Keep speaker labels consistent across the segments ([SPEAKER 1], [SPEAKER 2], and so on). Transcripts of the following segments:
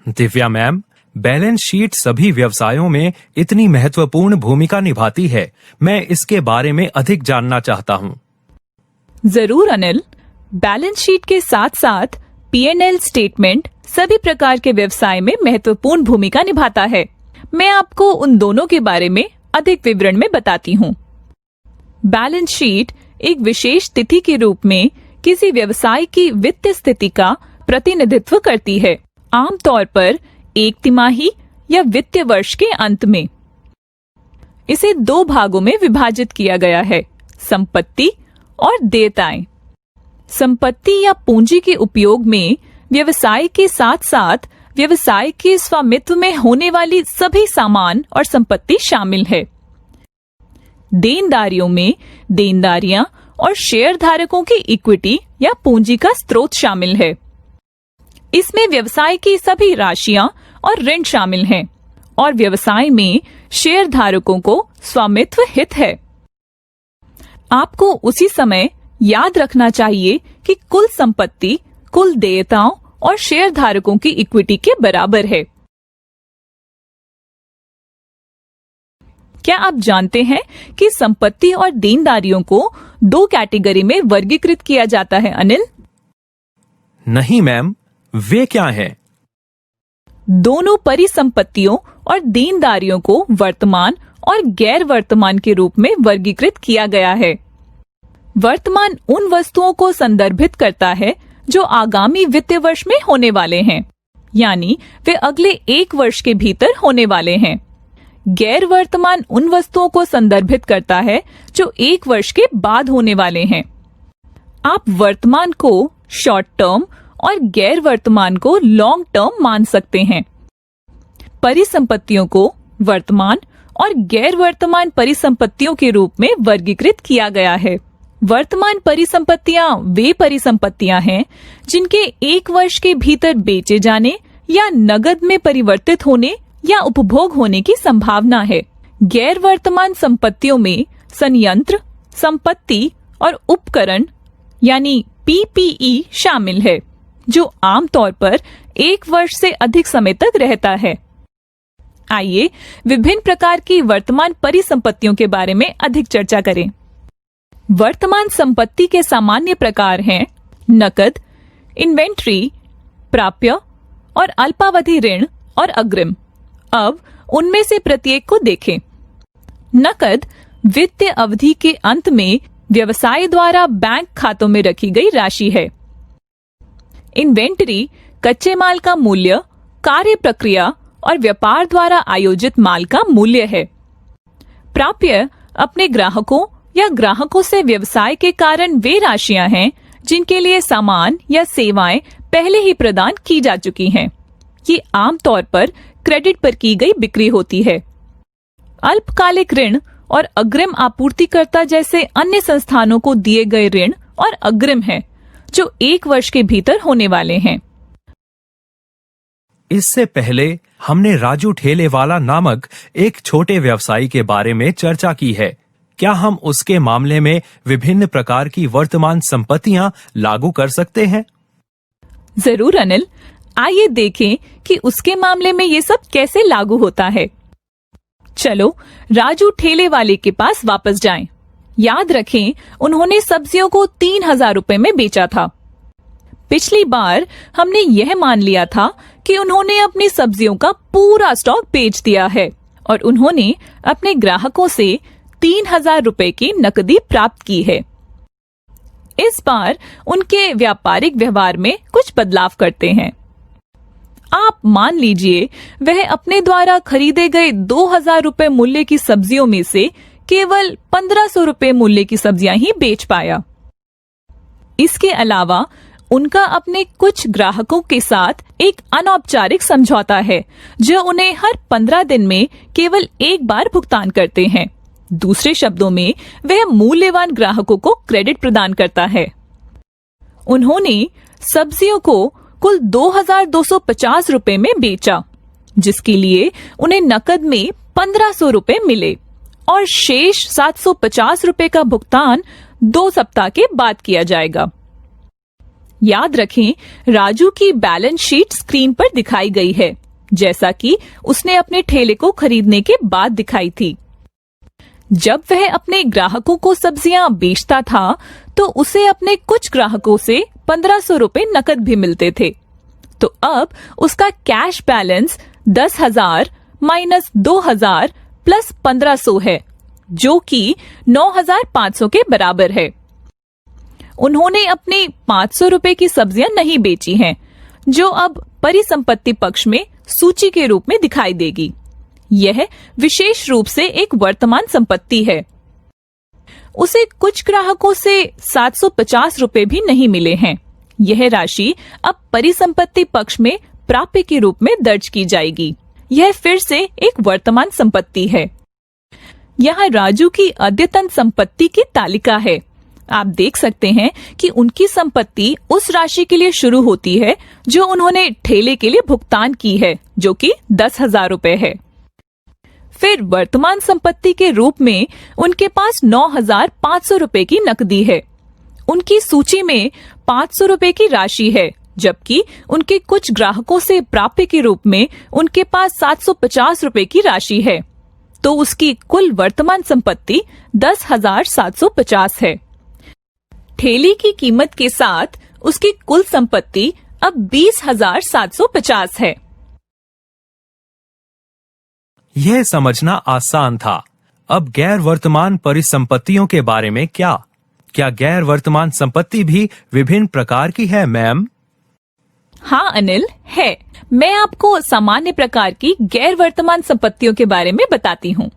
[SPEAKER 1] Divya ma'am, balance sheet सभी व्यवसायों में इतनी महत्वपूर्ण भूमिका निभाती है। मैं इसके बारे में अधिक जानना चाहता हूँ।
[SPEAKER 2] जरूर अनिल, बैलेंस शीट के साथ साथ P&L स्टेटमेंट सभी प्रकार के व्यवसाय में महत्वपूर्ण भूमिका निभाता है। मैं आपको उन दोनों के बारे में अधिक विवरण में बताती हूँ। बैलेंस शीट एक विशेष तिथि के रूप में किसी व्यवसाय की वित्तीय स्थिति का प्रतिनिधित्व करती है, आमतौर पर एक तिमाही या वित्तीय वर्ष के अंत में। इसे 2 भागों में विभाजित किया गया है, संपत्ति और देयताएं। संपत्ति या पूंजी के उपयोग में व्यवसाय के साथ साथ व्यवसाय के स्वामित्व में होने वाली सभी सामान और संपत्ति शामिल है। देनदारियों में देनदारियां और शेयर धारकों की इक्विटी या पूंजी का स्रोत शामिल है। इसमें व्यवसाय की सभी राशियां और ऋण शामिल हैं और व्यवसाय में शेयर धारकों को स्वामित्व हित है। आपको उसी समय याद रखना चाहिए कि कुल संपत्ति कुल देयताओं और शेयर धारकों की इक्विटी के बराबर है। क्या आप जानते हैं कि संपत्ति और देनदारियों को 2 कैटेगरी में वर्गीकृत किया जाता है अनिल?
[SPEAKER 1] नहीं मैम, वे क्या हैं?
[SPEAKER 2] दोनों परिसंपत्तियों और देनदारियों को वर्तमान और गैर वर्तमान के रूप में वर्गीकृत किया गया है। वर्तमान उन वस्तुओं को संदर्भित करता है जो आगामी वित्तीय वर्ष में होने वाले हैं, यानी वे अगले 1 वर्ष के भीतर होने वाले हैं। गैर वर्तमान उन वस्तुओं को संदर्भित करता है जो 1 वर्ष के बाद होने वाले हैं। आप वर्तमान को शॉर्ट टर्म और गैर वर्तमान को लॉन्ग टर्म मान सकते हैं। परिसंपत्तियों को वर्तमान और गैर वर्तमान परिसंपत्तियों के रूप में वर्गीकृत किया गया है। वर्तमान परिसंपत्तियां वे परिसंपत्तियां हैं जिनके 1 वर्ष के भीतर बेचे जाने या नकद में परिवर्तित होने या उपभोग होने की संभावना है। गैर वर्तमान संपत्तियों में संयंत्र, संपत्ति और उपकरण यानी PPE शामिल है, जो आमतौर पर 1 वर्ष से अधिक समय तक रहता है। आइए विभिन्न प्रकार की वर्तमान परिसंपत्तियों के बारे में अधिक चर्चा करें। वर्तमान संपत्ति के सामान्य प्रकार हैं नकद, इन्वेंट्री, प्राप्य और अल्पावधि ऋण और अग्रिम। अब उनमें से प्रत्येक को देखें। नकद वित्तीय अवधि के अंत में व्यवसाय द्वारा बैंक खातों में रखी गई राशि है। इन्वेंटरी कच्चे माल का मूल्य, कार्य प्रक्रिया और व्यापार द्वारा आयोजित माल का मूल्य है। प्राप्य अपने ग्राहकों या ग्राहकों से व्यवसाय के कारण वे राशियां हैं जिनके लिए सामान या सेवाएं पहले ही प्रदान की जा चुकी हैं। ये आमतौर पर क्रेडिट पर की गई बिक्री होती है। अल्पकालिक ऋण और अग्रिम आपूर्तिकर्ता जैसे अन्य संस्थानों को दिए गए ऋण और अग्रिम है जो 1 वर्ष के भीतर होने वाले हैं।
[SPEAKER 1] इससे पहले हमने राजू ठेलेवाला नामक एक छोटे व्यवसायी के बारे में चर्चा की है। क्या हम उसके मामले में विभिन्न प्रकार की वर्तमान संपत्तियां लागू कर सकते हैं?
[SPEAKER 2] जरूर अनिल, आइए देखें कि उसके मामले में ये सब कैसे लागू होता है। चलो राजू ठेले वाले के पास वापस जाएं। याद रखें, उन्होंने सब्जियों को 3,000 रुपए में बेचा था। पिछली बार हमने यह मान लिया था कि उन्होंने अपनी सब्जियों का पूरा स्टॉक बेच दिया है और उन्होंने अपने ग्राहकों से 3,000 रुपए की नकदी प्राप्त की है। इस बार उनके व्यापारिक व्यवहार में कुछ बदलाव करते हैं। आप मान लीजिए वह अपने द्वारा खरीदे गए 2,000 रुपए मूल्य की सब्जियों में से केवल 1,500 रुपए मूल्य की सब्जियां ही बेच पाया। इसके अलावा उनका अपने कुछ ग्राहकों के साथ एक अनौपचारिक समझौता है जो उन्हें हर 15 दिन में केवल 1 बार भुगतान करते हैं। दूसरे शब्दों में वह मूल्यवान ग्राहकों को क्रेडिट प्रदान करता है। उन्होंने सब्जियों को कुल 2,250 रुपए में बेचा, जिसके लिए उन्हें नकद में 1,500 रुपए मिले और शेष 750 रुपए का भुगतान 2 सप्ताह के बाद किया जाएगा। याद रखें, राजू की बैलेंस शीट स्क्रीन पर दिखाई गई है, जैसा कि उसने अपने ठेले को खरीदने के बाद दिखाई थी। जब वह अपने ग्राहकों को सब्जियां बेचता था, तो उसे अपने कुछ ग्राहकों से 1500 रुपए नकद भी मिलते थे। तो अब उसका कैश बैलेंस 10,000 माइनस 2,000 प्लस 1500 है, जो कि 9,500 के बराबर है। उन्होंने अपनी 500 रुपए की सब्जियां नहीं बेची हैं, जो अब परिसंपत्ति पक्ष में सूची के रूप में दिखाई देगी। यह विशेष रूप से एक वर्तमान संपत्ति है। उसे कुछ ग्राहकों से 750 रुपए भी नहीं मिले हैं। यह राशि अब परिसंपत्ति पक्ष में प्राप्य के रूप में दर्ज की जाएगी। यह फिर से एक वर्तमान संपत्ति है। यहाँ राजू की अद्यतन संपत्ति की तालिका है। आप देख सकते हैं कि उनकी संपत्ति उस राशि के लिए शुरू होती है जो उन्होंने ठेले के लिए भुगतान की है, जो कि 10,000 रुपए है। फिर वर्तमान संपत्ति के रूप में उनके पास 9,500 रुपए की नकदी है। उनकी सूची में 500 रुपए की राशि है, जबकि उनके कुछ ग्राहकों से प्राप्य के रूप में उनके पास 750 रुपए की राशि है। तो उसकी कुल वर्तमान संपत्ति 10,750 है। ठेले की कीमत के साथ उसकी कुल संपत्ति अब 20,750 है।
[SPEAKER 1] यह समझना आसान था। अब गैर वर्तमान परिसंपत्तियों के बारे में क्या गैर वर्तमान संपत्ति भी विभिन्न प्रकार की है, मैम?
[SPEAKER 2] हाँ अनिल, है। मैं आपको सामान्य प्रकार की गैर वर्तमान संपत्तियों के बारे में बताती हूँ।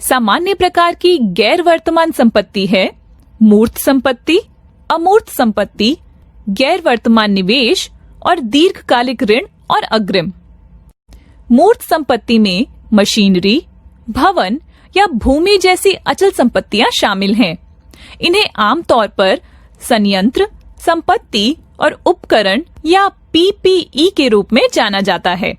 [SPEAKER 2] सामान्य प्रकार की गैर वर्तमान संपत्ति है मूर्त संपत्ति, अमूर्त संपत्ति, गैर वर्तमान निवेश और दीर्घकालिक ऋण और अग्रिम। मूर्त संपत्ति में मशीनरी, भवन या भूमि जैसी अचल संपत्तियां शामिल हैं। इन्हें आमतौर पर संयंत्र, संपत्ति और उपकरण या पीपीई के रूप में जाना जाता है।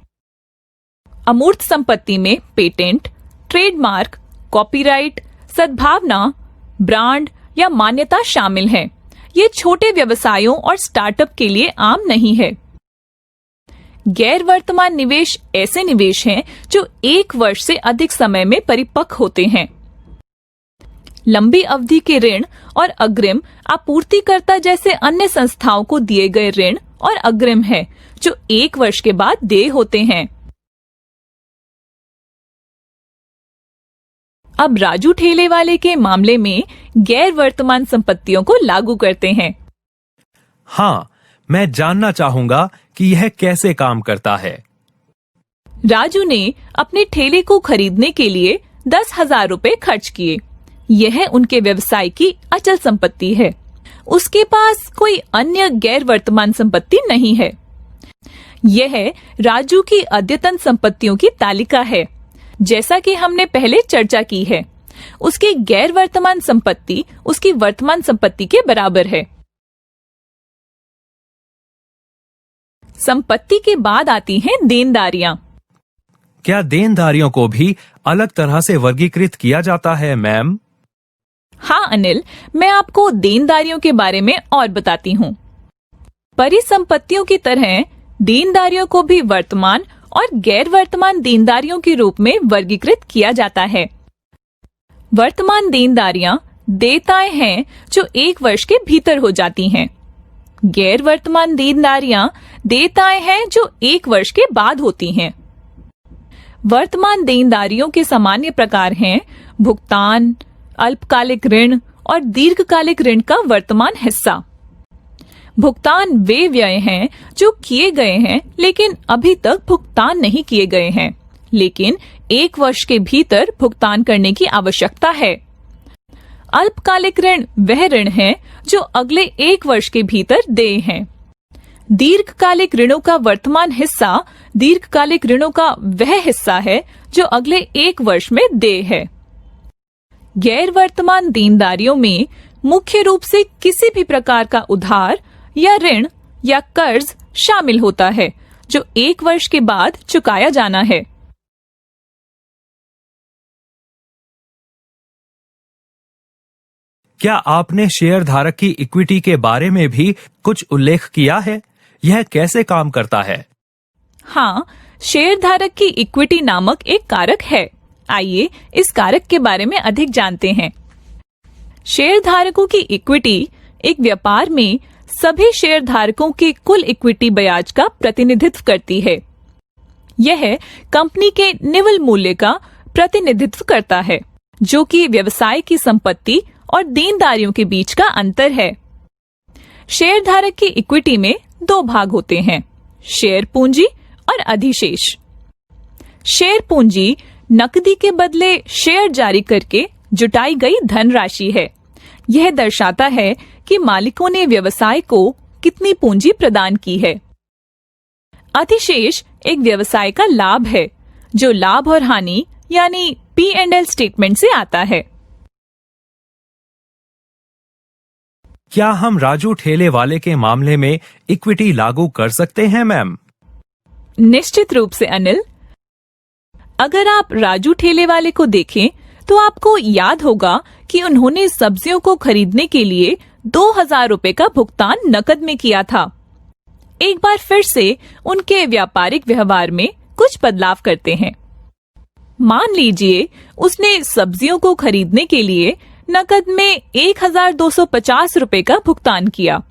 [SPEAKER 2] अमूर्त संपत्ति में पेटेंट, ट्रेडमार्क, कॉपीराइट, सद्भावना, ब्रांड या मान्यता शामिल है। ये छोटे व्यवसायों और स्टार्टअप के लिए आम नहीं है। गैर वर्तमान निवेश ऐसे निवेश हैं जो 1 वर्ष से अधिक समय में परिपक्व होते हैं। लंबी अवधि के ऋण और अग्रिम आपूर्तिकर्ता जैसे अन्य संस्थाओं को दिए गए ऋण और अग्रिम है, जो 1 वर्ष के बाद देय होते हैं। अब राजू ठेले वाले के मामले में गैर वर्तमान संपत्तियों को लागू करते हैं।
[SPEAKER 1] हाँ, मैं जानना चाहूंगा कि यह कैसे काम करता है।
[SPEAKER 2] राजू ने अपने ठेले को खरीदने के लिए 10,000 रुपए खर्च किए। यह उनके व्यवसाय की अचल संपत्ति है। उसके पास कोई अन्य गैर वर्तमान संपत्ति नहीं है। यह राजू की अद्यतन संपत्तियों की तालिका है। जैसा कि हमने पहले चर्चा की है, उसकी गैर वर्तमान संपत्ति उसकी वर्तमान संपत्ति के बराबर है। संपत्ति के बाद आती हैं देनदारियां।
[SPEAKER 1] क्या देनदारियों को भी अलग तरह से वर्गीकृत किया जाता है, मैम?
[SPEAKER 2] हाँ अनिल, मैं आपको देनदारियों के बारे में और बताती हूँ। परिसंपत्तियों की तरह देनदारियों को भी वर्तमान और गैर वर्तमान देनदारियों के रूप में वर्गीकृत किया जाता है। वर्तमान देनदारियां देयताएं हैं जो 1 वर्ष के भीतर हो जाती हैं। गैर वर्तमान देनदारियां देयताएं हैं जो 1 वर्ष के बाद होती हैं। वर्तमान देनदारियों के सामान्य प्रकार हैं भुगतान, अल्पकालिक ऋण और दीर्घकालिक ऋण का वर्तमान हिस्सा। भुगतान वे व्यय हैं जो किए गए हैं लेकिन अभी तक भुगतान नहीं किए गए हैं, लेकिन 1 वर्ष के भीतर भुगतान करने की आवश्यकता है। अल्पकालिक ऋण वह ऋण है जो अगले 1 वर्ष के भीतर देय हैं। दीर्घकालिक ऋणों का वर्तमान हिस्सा दीर्घकालिक ऋणों का वह हिस्सा है जो अगले 1 वर्ष में देय है। गैर वर्तमान देनदारियों में मुख्य रूप से किसी भी प्रकार का उधार या ऋण या कर्ज शामिल होता है जो 1 वर्ष के बाद चुकाया जाना है।
[SPEAKER 1] क्या आपने शेयर धारक की इक्विटी के बारे में भी कुछ उल्लेख किया है? यह कैसे काम करता है?
[SPEAKER 2] हाँ, शेयर धारक की इक्विटी नामक एक कारक है। आइए इस कारक के बारे में अधिक जानते हैं। शेयर धारकों की इक्विटी एक व्यापार में सभी शेयर धारकों के कुल इक्विटी ब्याज का प्रतिनिधित्व करती है। यह कंपनी के निवल मूल्य का प्रतिनिधित्व करता है, जो कि व्यवसाय की संपत्ति और देनदारियों के बीच का अंतर है। शेयर धारक की इक्विटी में दो भाग होते हैं, शेयर पूंजी और अधिशेष। शेयर पूंजी नकदी के बदले शेयर जारी करके जुटाई गई धनराशि है। यह दर्शाता है कि मालिकों ने व्यवसाय को कितनी पूंजी प्रदान की है। अधिशेष एक व्यवसाय का लाभ है, जो लाभ और हानि यानी P&L स्टेटमेंट से आता है।
[SPEAKER 1] क्या हम राजू ठेले वाले के मामले में इक्विटी लागू कर सकते हैं मैम?
[SPEAKER 2] निश्चित रूप से अनिल। अगर आप राजू ठेले वाले को देखें तो आपको याद होगा कि उन्होंने सब्जियों को खरीदने के लिए 2000 रुपए का भुगतान नकद में किया था। एक बार फिर से उनके व्यापारिक व्यवहार में कुछ बदलाव करते हैं। मान लीजिए उसने सब्जियों को खरीदने के लिए नकद में 1250 रुपए का भुगतान किया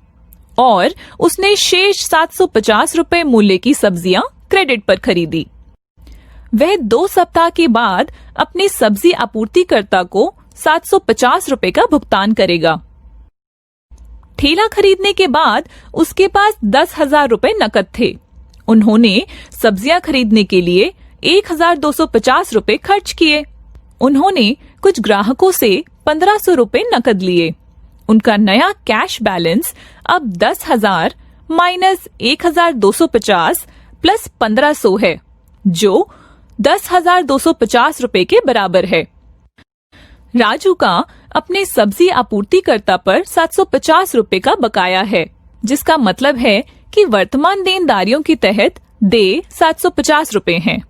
[SPEAKER 2] और उसने शेष 750 रुपए मूल्य की सब्जियां क्रेडिट पर खरीदी। वह 2 सप्ताह के बाद अपने सब्जी आपूर्तिकर्ता को 750 रुपए का भुगतान करेगा। ठेला खरीदने के बाद उसके पास 10,000 रुपए नकद थे। उन्होंने सब्जियां खरीदने के लिए 1250 रुपए खर्च किए। उन्होंने कुछ ग्राहकों से 1500 रुपए नकद लिए। उनका नया कैश बैलेंस अब 10,000 माइनस 1250 प्लस 1500 है, जो 10,250 रुपए के बराबर है। राजू का अपने सब्जी आपूर्तिकर्ता पर 750 रुपए का बकाया है, जिसका मतलब है कि वर्तमान देनदारियों के तहत देय 750 रुपए हैं।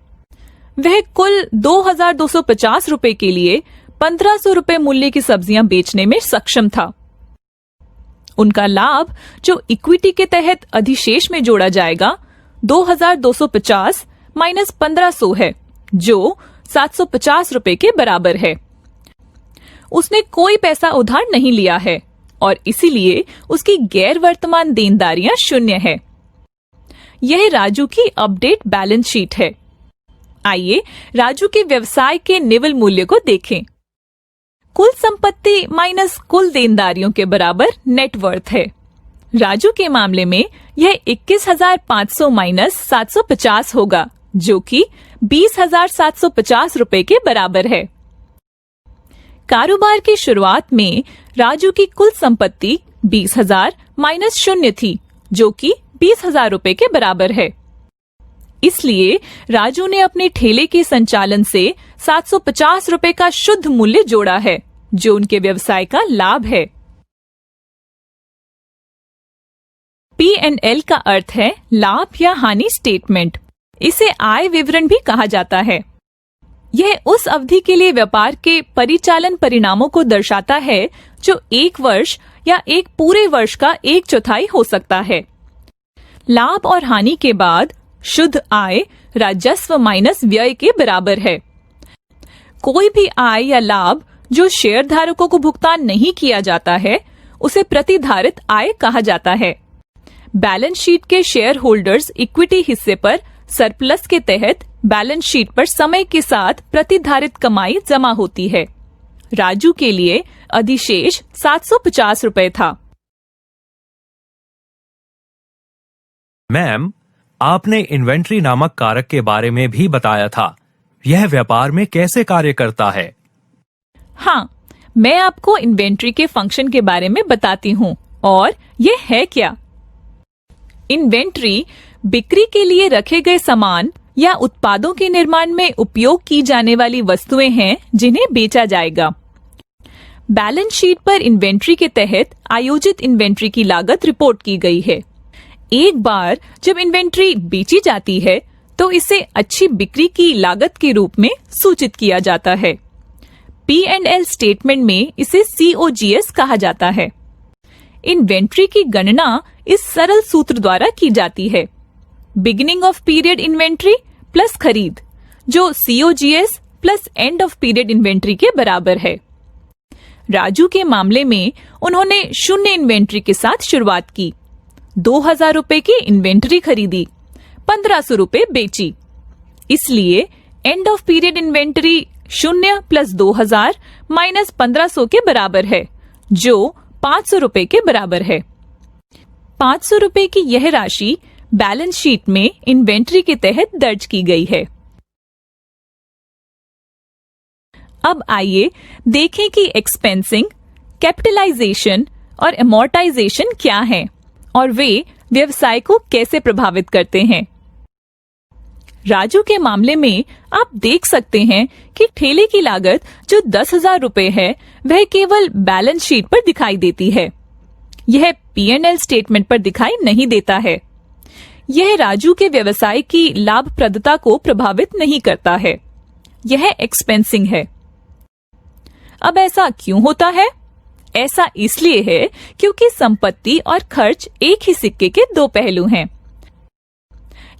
[SPEAKER 2] वह कुल 2,250 रुपए के लिए 1500 रुपए मूल्य की सब्जियां बेचने में सक्षम था। उनका लाभ, जो इक्विटी के तहत अधिशेष में जोड़ा जाएगा, 2,250 माइनस 1500 है, जो 750 रुपए के बराबर है। उसने कोई पैसा उधार नहीं लिया है और इसीलिए उसकी गैर वर्तमान देनदारियां 0 है। यह राजू की अपडेट बैलेंस शीट है। आइए राजू के व्यवसाय के निवल मूल्य को देखें। कुल संपत्ति माइनस कुल देनदारियों के बराबर नेट वर्थ है। राजू के मामले में यह 21,500 माइनस 750 होगा, जो कि 20,750 रुपए के बराबर है। कारोबार की शुरुआत में राजू की कुल संपत्ति 20,000 माइनस 0 थी, जो कि 20,000 रुपए के बराबर है। इसलिए राजू ने अपने ठेले के संचालन से 750 रुपए का शुद्ध मूल्य जोड़ा है, जो उनके व्यवसाय का लाभ है। P&L का अर्थ है लाभ या हानि स्टेटमेंट। इसे आय विवरण भी कहा जाता है। यह उस अवधि के लिए व्यापार के परिचालन परिणामों को दर्शाता है जो 1 वर्ष या एक पूरे वर्ष का 1/4 हो सकता है। लाभ और हानि के बाद शुद्ध आय राजस्व माइनस व्यय के बराबर है। कोई भी आय या लाभ जो शेयर धारकों को भुगतान नहीं किया जाता है, उसे प्रतिधारित आय कहा जाता है। बैलेंस शीट के शेयर होल्डर्स इक्विटी हिस्से पर सरप्लस के तहत बैलेंस शीट पर समय के साथ प्रतिधारित कमाई जमा होती है। राजू के लिए अधिशेष 750 रुपए था।
[SPEAKER 1] मैम, आपने इन्वेंट्री नामक कारक के बारे में भी बताया था। यह व्यापार में कैसे कार्य करता है?
[SPEAKER 2] हाँ, मैं आपको इन्वेंट्री के फंक्शन के बारे में बताती हूँ। और यह है क्या? इन्वेंट्री बिक्री के लिए रखे गए सामान या उत्पादों के निर्माण में उपयोग की जाने वाली वस्तुएं हैं जिन्हें बेचा जाएगा। बैलेंस शीट पर इन्वेंट्री के तहत आयोजित इन्वेंट्री की लागत रिपोर्ट की गई है। एक बार जब इन्वेंट्री बेची जाती है तो इसे अच्छी बिक्री की लागत के रूप में सूचित किया जाता है। P&L स्टेटमेंट में इसे COGS कहा जाता है। इन्वेंट्री की गणना इस सरल सूत्र द्वारा की जाती है, beginning of period inventory plus खरीद, जो COGS plus end of period inventory के बराबर है। राजू के मामले में उन्होंने शून्य इन्वेंट्री के साथ शुरुआत की, 2000 रुपए की इन्वेंट्री खरीदी, 1500 रुपए बेची। इसलिए end of period inventory 0 plus 2000 minus 1500 के बराबर है, जो 500 रुपए के बराबर है। 500 रुपए की यह राशि बैलेंस शीट में इन्वेंट्री के तहत दर्ज की गई है। अब आइए देखें कि एक्सपेंसिंग, कैपिटलाइजेशन और एमोर्टाइजेशन क्या हैं और वे व्यवसाय को कैसे प्रभावित करते हैं। राजू के मामले में आप देख सकते हैं कि ठेले की लागत जो 10,000 रुपए है, वह केवल बैलेंस शीट पर दिखाई देती है। यह P&L स्टेटमेंट पर दिखाई नहीं देता है। यह राजू के व्यवसाय की लाभप्रदता को प्रभावित नहीं करता है। यह एक्सपेंसिंग है। अब ऐसा क्यों होता है? ऐसा इसलिए है क्योंकि संपत्ति और खर्च एक ही सिक्के के दो पहलू हैं।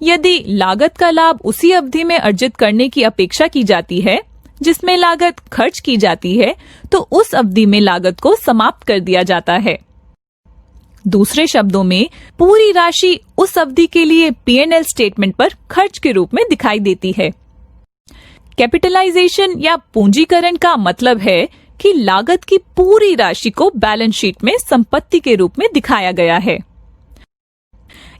[SPEAKER 2] यदि लागत का लाभ उसी अवधि में अर्जित करने की अपेक्षा की जाती है जिसमें लागत खर्च की जाती है, तो उस अवधि में लागत को समाप्त कर दिया जाता है। दूसरे शब्दों में, पूरी राशि उस अवधि के लिए P&L स्टेटमेंट पर खर्च के रूप में दिखाई देती है। कैपिटलाइजेशन या पूंजीकरण का मतलब है कि लागत की पूरी राशि को बैलेंस शीट में संपत्ति के रूप में दिखाया गया है।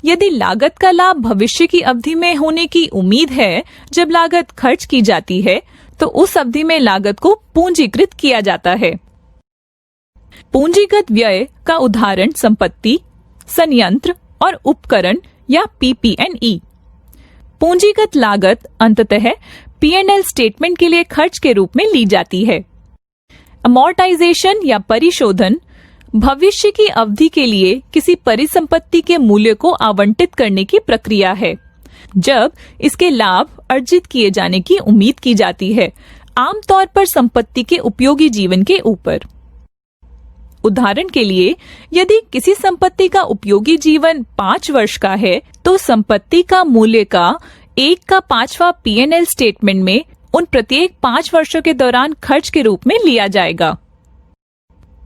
[SPEAKER 2] यदि लागत का लाभ भविष्य की अवधि में होने की उम्मीद है जब लागत खर्च की जाती है, तो उस अवधि में लागत को पूंजीकृत किया जाता है। पूंजीगत व्यय का उदाहरण संपत्ति, संयंत्र और उपकरण या PP&E। पूंजीगत लागत अंततः P&L स्टेटमेंट के लिए खर्च के रूप में ली जाती है। अमोर्टाइजेशन या परिशोधन भविष्य की अवधि के लिए किसी परिसंपत्ति के मूल्य को आवंटित करने की प्रक्रिया है, जब इसके लाभ अर्जित किए जाने की उम्मीद की जाती है, आमतौर पर संपत्ति के उपयोगी जीवन के ऊपर। उदाहरण के लिए, यदि किसी संपत्ति का उपयोगी जीवन 5 वर्ष का है, तो संपत्ति का मूल्य का 1/5 P&L स्टेटमेंट में उन प्रत्येक 5 वर्षों के दौरान खर्च के रूप में लिया जाएगा।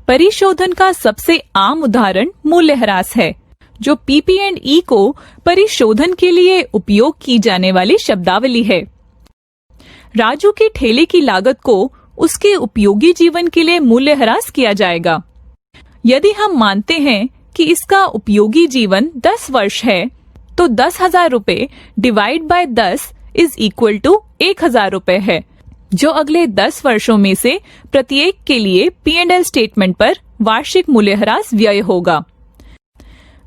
[SPEAKER 2] परिशोधन का सबसे आम उदाहरण मूल्यह्रास है, जो PP&E को परिशोधन के लिए उपयोग की जाने वाली शब्दावली है। राजू के ठेले की लागत को उसके उपयोगी जीवन के लिए मूल्यह्रास किया जाएगा। यदि हम मानते हैं कि इसका उपयोगी जीवन 10 वर्ष है, तो 10,000 रुपए divide by 10 is equal to 1,000 रुपए है, जो अगले 10 वर्षों में से प्रत्येक के लिए P&L स्टेटमेंट पर वार्षिक मूल्यह्रास व्यय होगा।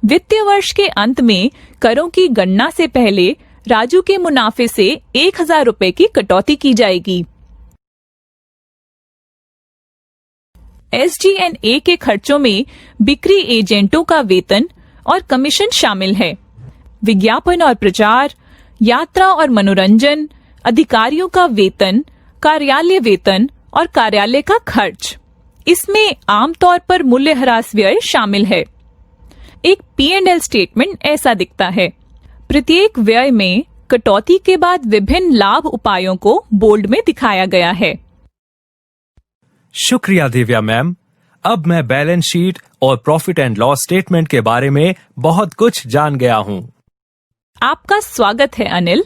[SPEAKER 2] वित्तीय वर्ष के अंत में करों की गणना से पहले राजू के मुनाफे से 1,000 रुपए की कटौती की जाएगी। SG&A के खर्चों में बिक्री एजेंटों का वेतन और कमीशन शामिल है। विज्ञापन और प्रचार, यात्रा और मनोरंजन, अधिकारियों का वेतन, कार्यालय वेतन और कार्यालय का खर्च। इसमें आमतौर पर मूल्यह्रास व्यय शामिल है। एक P&L स्टेटमेंट ऐसा दिखता है। प्रत्येक व्यय में कटौती के बाद विभिन्न लाभ उपायों को बोल्ड में दिखाया गया है।
[SPEAKER 1] शुक्रिया दिव्या मैम। अब मैं बैलेंस शीट और प्रॉफिट एंड लॉस स्टेटमेंट के बारे में बहुत कुछ जान गया हूँ।
[SPEAKER 2] आपका स्वागत है अनिल।